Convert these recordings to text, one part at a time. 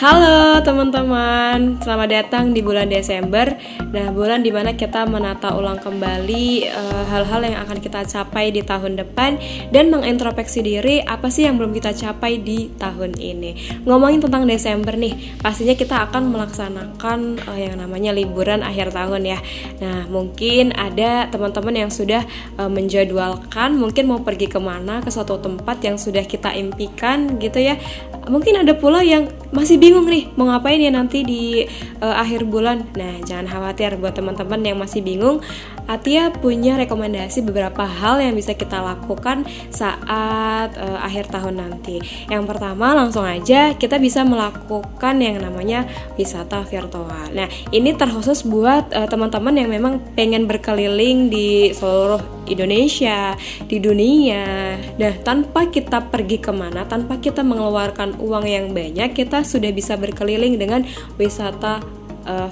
Halo teman-teman, selamat datang di bulan Desember. Nah, bulan dimana kita menata ulang kembali hal-hal yang akan kita capai di tahun depan dan mengintrospeksi diri apa sih yang belum kita capai di tahun ini. Ngomongin tentang Desember nih, pastinya kita akan melaksanakan yang namanya liburan akhir tahun ya. Nah, mungkin ada teman-teman yang sudah menjadwalkan mungkin mau pergi kemana, ke suatu tempat yang sudah kita impikan gitu ya. Mungkin ada pula yang masih bingung nih mau ngapain ya nanti di akhir bulan. Nah, jangan khawatir buat teman-teman yang masih bingung. Atia punya rekomendasi beberapa hal yang bisa kita lakukan saat akhir tahun nanti. Yang pertama, langsung aja kita bisa melakukan yang namanya wisata virtual. Nah, ini terkhusus buat teman-teman yang memang pengen berkeliling di seluruh Indonesia, di dunia. Nah, tanpa kita pergi kemana, tanpa kita mengeluarkan uang yang banyak, kita sudah bisa berkeliling dengan wisata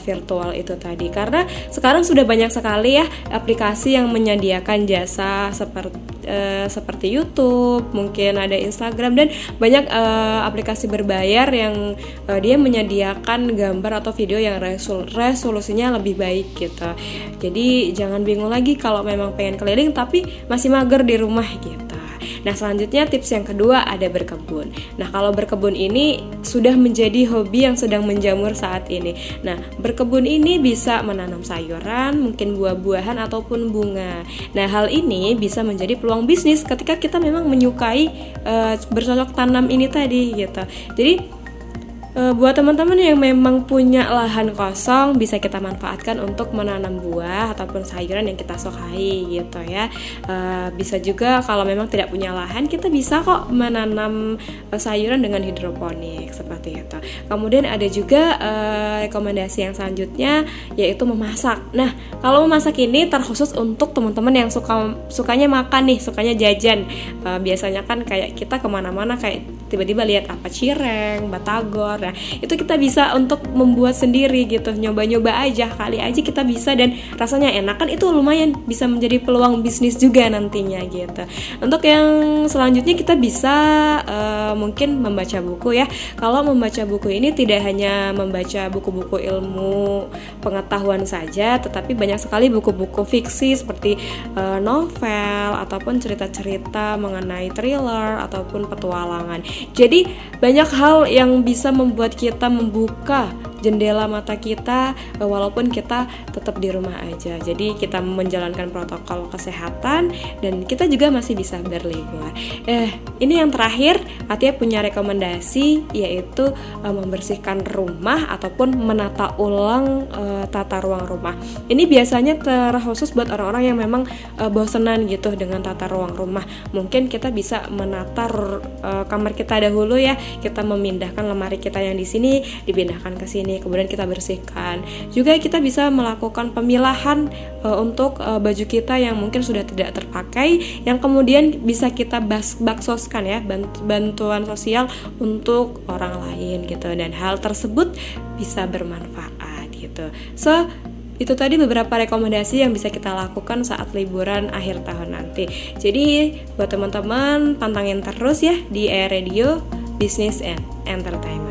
virtual itu tadi. Karena sekarang sudah banyak sekali ya aplikasi yang menyediakan jasa seperti YouTube, mungkin ada Instagram dan banyak aplikasi berbayar yang dia menyediakan gambar atau video yang resolusinya lebih baik gitu. Jadi jangan bingung lagi kalau memang pengen keliling tapi masih mager di rumah gitu. Nah, selanjutnya tips yang kedua ada berkebun. Nah, kalau berkebun ini sudah menjadi hobi yang sedang menjamur saat ini. Nah, berkebun ini bisa menanam sayuran, mungkin buah-buahan ataupun bunga. Nah, hal ini bisa menjadi peluang bisnis ketika kita memang menyukai bercocok tanam ini tadi gitu. Jadi buat teman-teman yang memang punya lahan kosong, bisa kita manfaatkan untuk menanam buah ataupun sayuran yang kita sukai gitu ya. Bisa juga kalau memang tidak punya lahan, kita bisa kok menanam sayuran dengan hidroponik seperti itu. Kemudian ada juga rekomendasi yang selanjutnya yaitu memasak. Nah, kalau memasak ini terkhusus untuk teman-teman yang sukanya makan nih, sukanya jajan. Biasanya kan kayak kita kemana-mana kayak tiba-tiba lihat apa cireng, batagor. Nah, itu kita bisa untuk membuat sendiri gitu, nyoba-nyoba aja, kali aja kita bisa dan rasanya enak kan, itu lumayan bisa menjadi peluang bisnis juga nantinya gitu. Untuk yang selanjutnya kita bisa mungkin membaca buku ya. Kalau membaca buku ini tidak hanya membaca buku-buku ilmu pengetahuan saja, tetapi banyak sekali buku-buku fiksi seperti novel ataupun cerita-cerita mengenai thriller ataupun petualangan. Jadi banyak hal yang bisa membuat kita membuka jendela mata kita walaupun kita tetap di rumah aja. Jadi kita menjalankan protokol kesehatan dan kita juga masih bisa berlibur. Ini yang terakhir, Atia punya rekomendasi yaitu membersihkan rumah ataupun menata ulang tata ruang rumah. Ini biasanya terkhusus buat orang-orang yang memang bosenan gitu dengan tata ruang rumah. Mungkin kita bisa menata kamar kita dahulu ya. Kita memindahkan lemari kita yang di sini dipindahkan ke sini, kemudian kita bersihkan. Juga kita bisa melakukan pemilahan untuk baju kita yang mungkin sudah tidak terpakai, yang kemudian bisa kita baksoskan ya, bantuan sosial untuk orang lain gitu, dan hal tersebut bisa bermanfaat gitu. So, itu tadi beberapa rekomendasi yang bisa kita lakukan saat liburan akhir tahun nanti. Jadi buat teman-teman pantangin terus ya di Radio Business and Entertainment.